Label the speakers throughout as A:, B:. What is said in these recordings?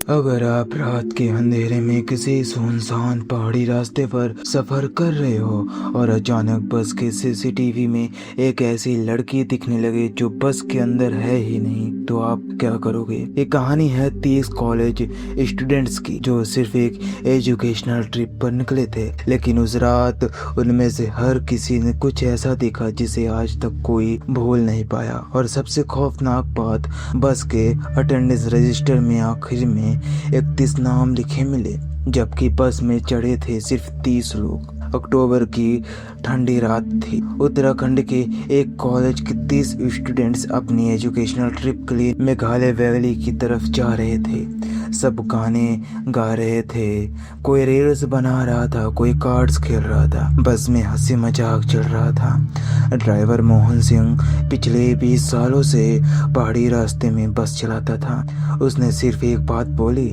A: अगर आप रात के अंधेरे में किसी सुनसान पहाड़ी रास्ते पर सफर कर रहे हो और अचानक बस के सीसीटीवी में एक ऐसी लड़की दिखने लगे जो बस के अंदर है ही नहीं, तो आप क्या करोगे। ये कहानी है 30 कॉलेज स्टूडेंट्स की जो सिर्फ एक एजुकेशनल ट्रिप पर निकले थे, लेकिन उस रात उनमें से हर किसी ने कुछ ऐसा देखा जिसे आज तक कोई भूल नहीं पाया। और सबसे खौफनाक बात, बस के अटेंडेंस रजिस्टर में आखिर में 31 नाम लिखे मिले, जबकि बस में चढ़े थे सिर्फ 30 लोग। अक्टूबर की ठंडी रात थी। उत्तराखंड के एक कॉलेज के 30 स्टूडेंट्स अपनी एजुकेशनल ट्रिप के लिए मेघालय वैली की तरफ जा रहे थे। सब गाने गा रहे थे, कोई रील्स बना रहा था, कोई कार्ड्स खेल रहा था, बस में हंसी मजाक चल रहा था। ड्राइवर मोहन सिंह पिछले 20 सालों से पहाड़ी रास्ते में बस चलाता था। उसने सिर्फ एक बात बोली,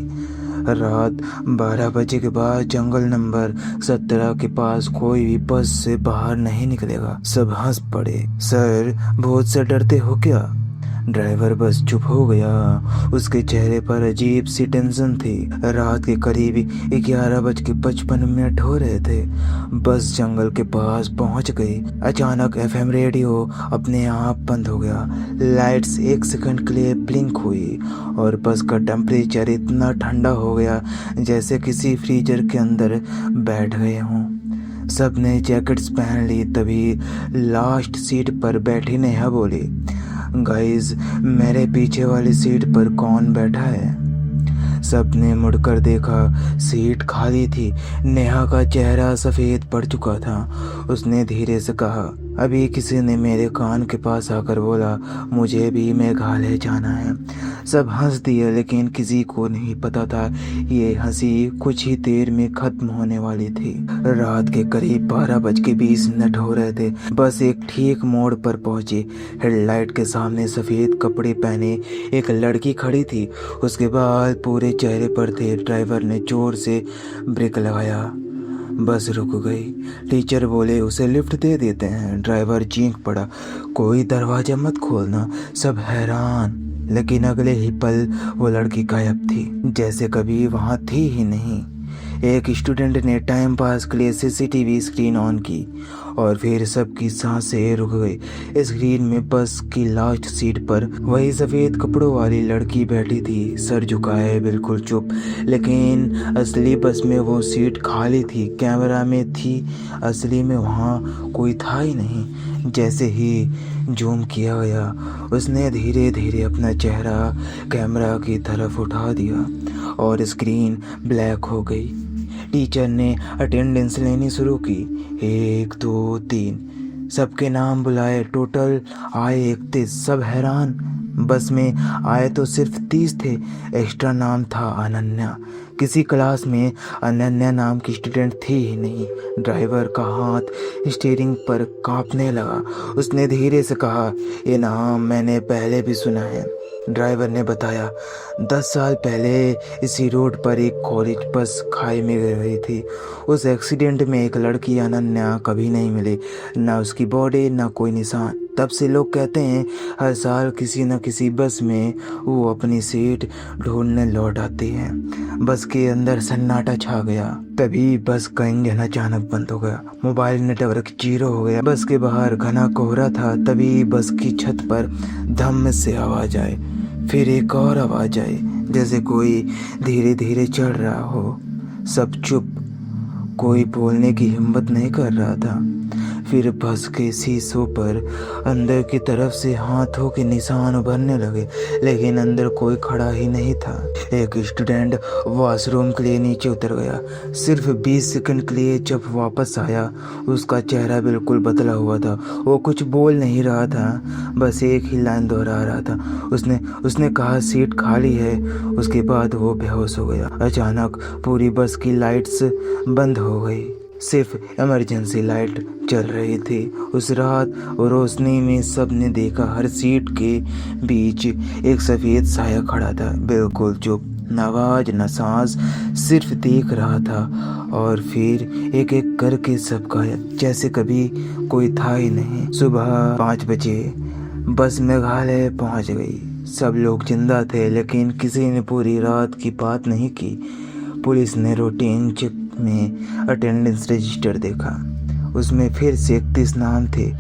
A: रात 12 बजे के बाद जंगल नंबर 17 के पास कोई भी बस से बाहर नहीं निकलेगा। सब हंस पड़े। सर, भूत से डरते हो क्या? ड्राइवर बस चुप हो गया। उसके चेहरे पर अजीब सी टेंशन थी। रात के करीब 11:55 हो रहे थे। बस जंगल के पास पहुंच गई। अचानक एफएम रेडियो अपने आप बंद हो गया। लाइट्स 1 सेकंड के लिए ब्लिंक हुई और बस का टेम्परेचर इतना ठंडा हो गया जैसे किसी फ्रीजर के अंदर बैठ गए हों। सबने जैकेट्स पहन ली। तभी लास्ट सीट पर बैठी नेहा बोली, गाइस, मेरे पीछे वाली सीट पर कौन बैठा है? सबने मुड़कर देखा। सीट खाली थी। नेहा का चेहरा सफेद पड़ चुका था। उसने धीरे से कहा, अभी किसी ने मेरे कान के पास आकर बोला मुझे भी मेघालय जाना है। सब हंस दिए, लेकिन किसी को नहीं पता था ये हंसी कुछ ही देर में खत्म होने वाली थी। रात के करीब 12:20 हो रहे थे। बस एक ठीक मोड़ पर पहुंची। हेडलाइट के सामने सफेद कपड़े पहने एक लड़की खड़ी थी। उसके बाल पूरे चेहरे पर थे। ड्राइवर ने जोर से ब्रेक लगाया। बस रुक गई। टीचर बोले उसे लिफ्ट दे देते हैं। ड्राइवर चीख पड़ा, कोई दरवाजा मत खोलना। सब हैरान, लेकिन अगले ही पल वो लड़की गायब थी, जैसे कभी वहां थी ही नहीं। एक स्टूडेंट ने टाइम पास के लिए सीसीटीवी स्क्रीन ऑन की और फिर सबकी सांसें रुक गई। स्क्रीन में बस की लास्ट सीट पर वही सफेद कपड़ों वाली लड़की बैठी थी, सर झुकाए, बिल्कुल चुप। लेकिन असली बस में वो सीट खाली थी। कैमरा में थी, असली में वहाँ कोई था ही नहीं। जैसे ही जूम किया गया, उसने धीरे धीरे अपना चेहरा कैमरा की तरफ उठा दिया और स्क्रीन ब्लैक हो गई। टीचर ने अटेंडेंस लेनी शुरू की। 1 2 3 सबके नाम बुलाए। टोटल आए 31। सब हैरान। बस में आए तो सिर्फ 30 थे। एक्स्ट्रा नाम था अनन्या। किसी क्लास में अनन्या नाम की स्टूडेंट थी ही नहीं। ड्राइवर का हाथ स्टीयरिंग पर कांपने लगा। उसने धीरे से कहा, ये नाम मैंने पहले भी सुना है। ड्राइवर ने बताया, 10 साल पहले इसी रोड पर एक कॉलेज बस खाई में गिर गई थी। उस एक्सीडेंट में एक लड़की अनन्या कभी नहीं मिली, ना उसकी बॉडी, ना कोई निशान। तब से लोग कहते हैं हर साल किसी न किसी बस में वो अपनी सीट ढूंढने लौट आती है। बस के अंदर सन्नाटा छा गया। तभी बस का इंजन अचानक बंद हो गया। मोबाइल नेटवर्क 0 हो गया। बस के बाहर घना कोहरा था। तभी बस की छत पर धम्म से आवाज आए, फिर एक और आवाज आई, जैसे कोई धीरे धीरे चढ़ रहा हो। सब चुप, कोई बोलने की हिम्मत नहीं कर रहा था। फिर बस के शीशों पर अंदर की तरफ से हाथों के निशान उभरने लगे, लेकिन अंदर कोई खड़ा ही नहीं था। एक स्टूडेंट वॉशरूम के लिए नीचे उतर गया। सिर्फ 20 सेकंड के लिए जब वापस आया, उसका चेहरा बिल्कुल बदला हुआ था। वो कुछ बोल नहीं रहा था, बस एक ही लाइन दोहरा रहा था। उसने कहा, सीट खाली है। उसके बाद वो बेहोश हो गया। अचानक पूरी बस की लाइट्स बंद हो गई। सिर्फ इमरजेंसी लाइट चल रही थी। उस रात रोशनी में सब ने देखा, हर सीट के बीच एक सफेद साया खड़ा था, बिल्कुल चुप, न आवाज न सांस, सिर्फ देख रहा था। और फिर एक एक करके सब गायब, जैसे कभी कोई था ही नहीं। सुबह 5 बजे बस मेघालय पहुंच गई। सब लोग जिंदा थे, लेकिन किसी ने पूरी रात की बात नहीं की। पुलिस ने रूटीन चेक में अटेंडेंस रजिस्टर देखा। उसमें फिर से 31 नाम थे।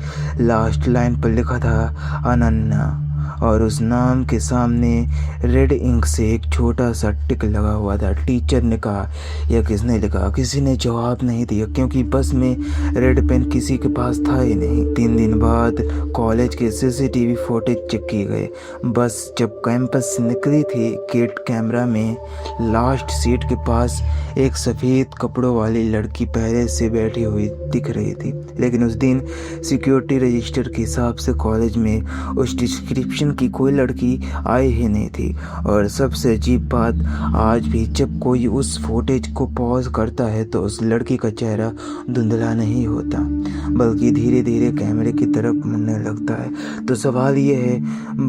A: लास्ट लाइन पर लिखा था अनन्या, और उस नाम के सामने रेड इंक से एक छोटा सा टिक लगा हुआ था। टीचर ने कहा, यह किसने लिखा? किसी ने जवाब नहीं दिया, क्योंकि बस में रेड पेन किसी के पास था ही नहीं। 3 दिन बाद कॉलेज के सीसीटीवी फुटेज चेक किए गए। बस जब कैंपस से निकली थी, गेट कैमरा में लास्ट सीट के पास एक सफ़ेद कपड़ों वाली लड़की पहले से बैठी हुई दिख रही थी। लेकिन उस दिन सिक्योरिटी रजिस्टर के हिसाब से कॉलेज में उस डिस्क्रिप्शन की कोई लड़की आई ही नहीं थी। और सबसे अजीब बात, आज भी जब कोई उस फुटेज को पॉज करता है तो उस लड़की का चेहरा धुंधला नहीं होता, बल्कि धीरे धीरे कैमरे की तरफ मुड़ने लगता है। तो सवाल ये है,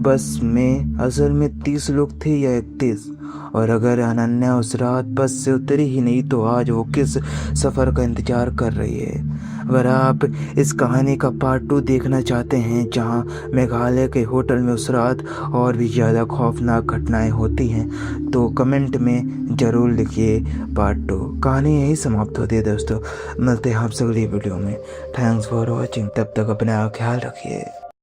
A: बस में असल में 30 लोग थे या 31? और अगर अनन्या उस रात बस से उतरी ही नहीं, तो आज वो किस सफ़र का इंतज़ार कर रही है? अगर आप इस कहानी का पार्ट 2 देखना चाहते हैं, जहां मेघालय के होटल में उस रात और भी ज़्यादा खौफनाक घटनाएं होती हैं, तो कमेंट में ज़रूर लिखिए पार्ट 2। कहानी यही समाप्त होती है दोस्तों। मिलते हैं आपसे अगली वीडियो में। Thanks for watching. तब तक अपना ख्याल रखिए।